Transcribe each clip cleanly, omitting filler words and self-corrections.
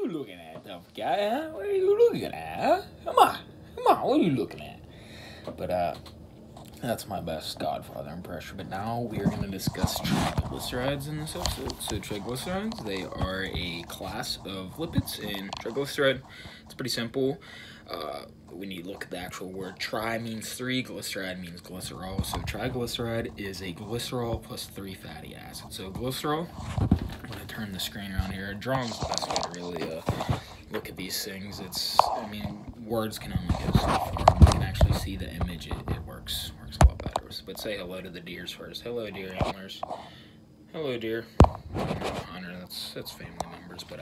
you looking at, tough guy, huh? What are you looking at, huh? Come on, what are you looking at? But, that's my best Godfather impression. But now we are going to discuss triglycerides in this episode. So triglycerides, they are a class of lipids, and triglyceride, it's pretty simple. We need to look at the actual word. Tri means 3, glyceride means glycerol. So triglyceride is a glycerol plus 3 fatty acids. So glycerol, I'm going to turn the screen around here. Drawing's the best way to really look at these things. Words can only go so far. We can actually see the image. It works a lot better. But say hello to the deers first. Hello, deer antlers. Hello, deer. Hunter, that's family members. But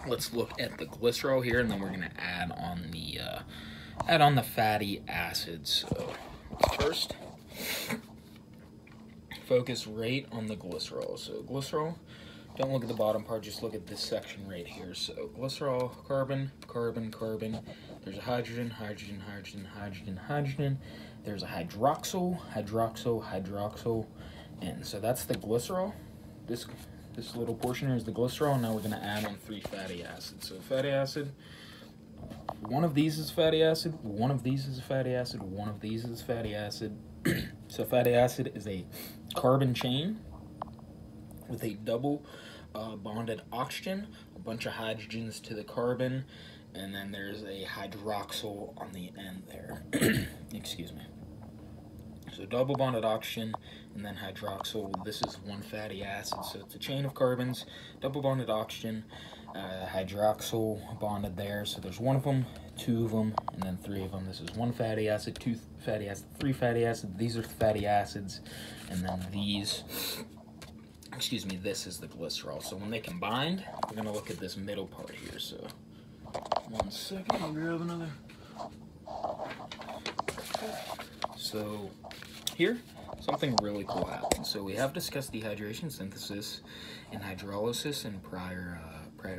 let's look at the glycerol here, and then we're gonna add on the fatty acids. So first, focus right on the glycerol. So glycerol. Don't look at the bottom part, just look at this section right here. So glycerol, carbon, carbon, carbon. There's a hydrogen, hydrogen, hydrogen, hydrogen, hydrogen. There's a hydroxyl, hydroxyl, hydroxyl. And so that's the glycerol. This little portion here is the glycerol. Now we're gonna add on 3 fatty acids. So fatty acid, one of these is fatty acid, one of these is a fatty acid, one of these is fatty acid. So fatty acid is a carbon chain with a double bonded oxygen, a bunch of hydrogens to the carbon, and then there's a hydroxyl on the end there. Excuse me. So double bonded oxygen and then hydroxyl. This is one fatty acid, so it's a chain of carbons, double bonded oxygen, hydroxyl bonded there. So there's one of them, 2 of them, and then 3 of them. This is 1 fatty acid, 2 fatty acid, 3 fatty acid. These are fatty acids, and then these. Excuse me, this is the glycerol. So when they combined, we're going to look at this middle part here. So, 1 second, I'll grab another. So, here, something really cool happens. So we have discussed dehydration, synthesis, and hydrolysis in prior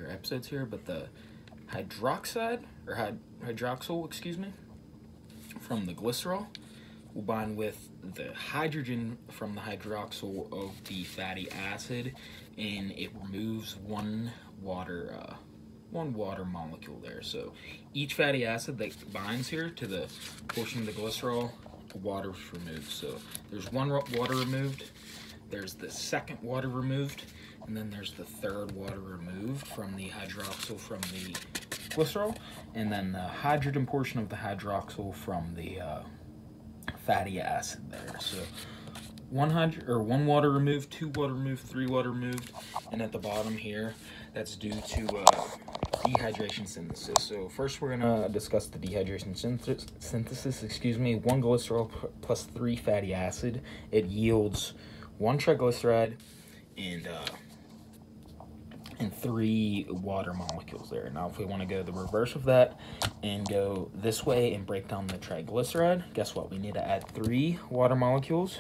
episodes here, but the hydroxide, or hydroxyl, excuse me, from the glycerol will bind with the hydrogen from the hydroxyl of the fatty acid, and it removes one water molecule there. So each fatty acid that binds here to the portion of the glycerol, water is removed. So there's 1 water removed, there's the 2nd water removed, and then there's the 3rd water removed from the hydroxyl from the glycerol, and then the hydrogen portion of the hydroxyl from the fatty acid there. So 1 water removed, 2 water removed, 3 water removed, and at the bottom here, that's due to dehydration synthesis. So first we're gonna discuss the dehydration synthesis. Excuse me. 1 glycerol plus 3 fatty acid. It yields 1 triglyceride and 3 water molecules there. Now if we want to go the reverse of that and go this way and break down the triglyceride, guess what? We need to add 3 water molecules.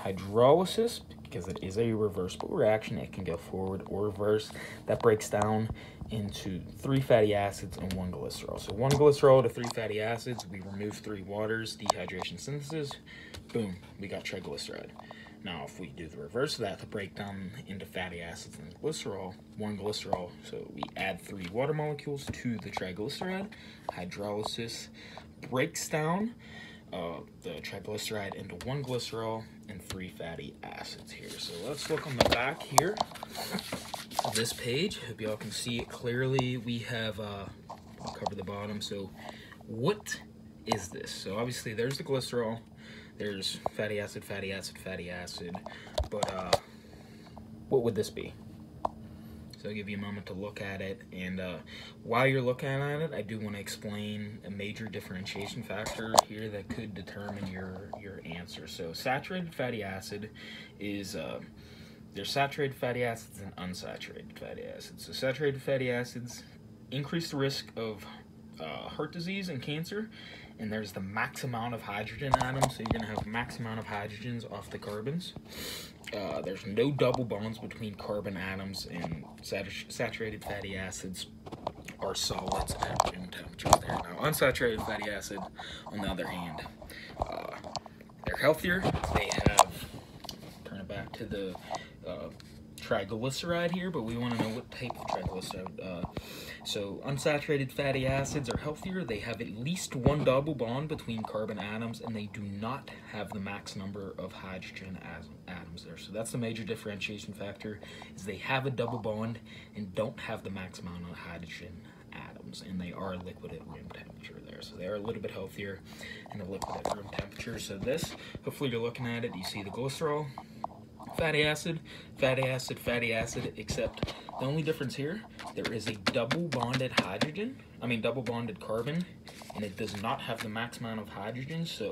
Hydrolysis, because it is a reversible reaction, it can go forward or reverse. That breaks down into 3 fatty acids and 1 glycerol. So 1 glycerol to 3 fatty acids, we remove 3 waters, dehydration synthesis, boom, we got triglyceride. Now, if we do the reverse of that to break down into fatty acids and glycerol, 1 glycerol, so we add 3 water molecules to the triglyceride. Hydrolysis breaks down the triglyceride into 1 glycerol and 3 fatty acids here. So let's look on the back here of this page. Hope y'all can see it clearly. We have I'll cover the bottom. So what is this? So obviously there's the glycerol. There's fatty acid, fatty acid, fatty acid, but what would this be? So I'll give you a moment to look at it, and while you're looking at it, I do want to explain a major differentiation factor here that could determine your answer. So saturated fatty acid is, there's saturated fatty acids and unsaturated fatty acids. So saturated fatty acids increase the risk of heart disease and cancer, and there's the max amount of hydrogen atoms, so you're going to have max amount of hydrogens off the carbons. There's no double bonds between carbon atoms, and saturated fatty acids are solids at room temperature there. Now, unsaturated fatty acid, on the other hand, they're healthier. They have, turn it back to the triglyceride here, but we want to know what type of triglyceride. So unsaturated fatty acids are healthier. They have at least one double bond between carbon atoms, and they do not have the max number of hydrogen atoms there. So that's the major differentiation factor, is they have a double bond and don't have the max amount of hydrogen atoms, and they are liquid at room temperature there. So they are a little bit healthier and a liquid at room temperature. So this, hopefully you're looking at it, you see the glycerol, fatty acid, fatty acid, fatty acid, except the only difference here, there is a double bonded carbon, and it does not have the max amount of hydrogen. So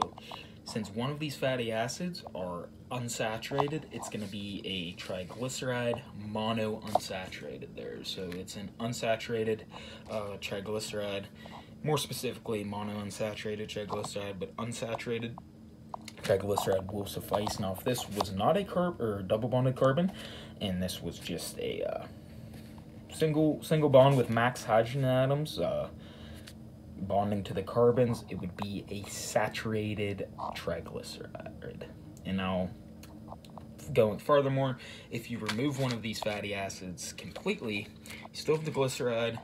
since one of these fatty acids are unsaturated, it's going to be a triglyceride monounsaturated there. So it's an unsaturated triglyceride, more specifically monounsaturated triglyceride, but unsaturated triglyceride will suffice. Now, if this was not a double bonded carbon, and this was just a single bond with max hydrogen atoms bonding to the carbons, it would be a saturated triglyceride. And now, going furthermore, if you remove one of these fatty acids completely, you still have the glycerol,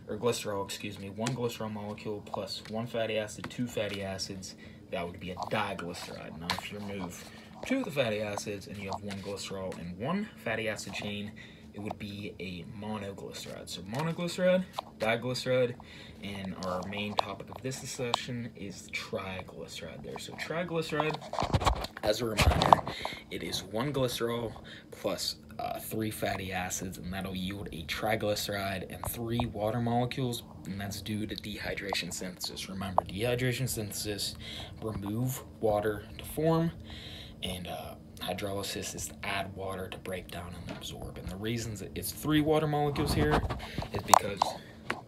one glycerol molecule plus one fatty acid, two fatty acids. That would be a diglyceride. Now, if you remove two of the fatty acids and you have one glycerol and one fatty acid chain, it would be a monoglyceride. So monoglyceride, diglyceride, and our main topic of this discussion is triglyceride there. So triglyceride, as a reminder, it is one glycerol plus 3 fatty acids, and that'll yield a triglyceride and 3 water molecules, and that's due to dehydration synthesis. Remember, dehydration synthesis, remove water to form, and hydrolysis is to add water to break down and absorb. And the reasons it's 3 water molecules here is because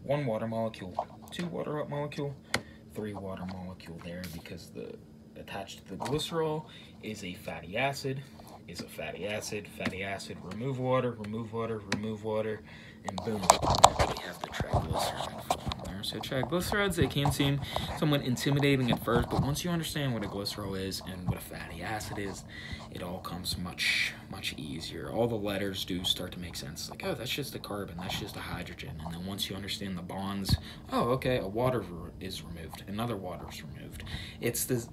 1 water molecule, 2 water molecule, 3 water molecule there, because the attached to the glycerol is a fatty acid, fatty acid, remove water, and boom, we have the triglyceride form there. So triglycerides, they can seem somewhat intimidating at first, but once you understand what a glycerol is and what a fatty acid is, it all comes much easier. All the letters do start to make sense. Like, oh, that's just a carbon, that's just a hydrogen. And then once you understand the bonds, oh, okay, a water is removed, another water is removed. It's the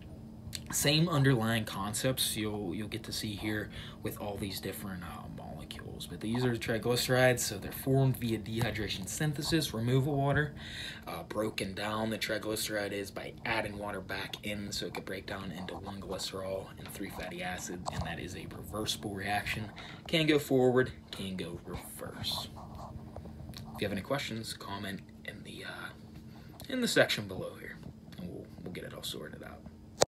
same underlying concepts you'll get to see here with all these different molecules, but these are triglycerides, so they're formed via dehydration synthesis, removal water. Broken down, the triglyceride is by adding water back in, so it could break down into 1 glycerol and 3 fatty acids, and that is a reversible reaction. Can go forward, can go reverse. If you have any questions, comment in the section below here, and we'll get it all sorted out.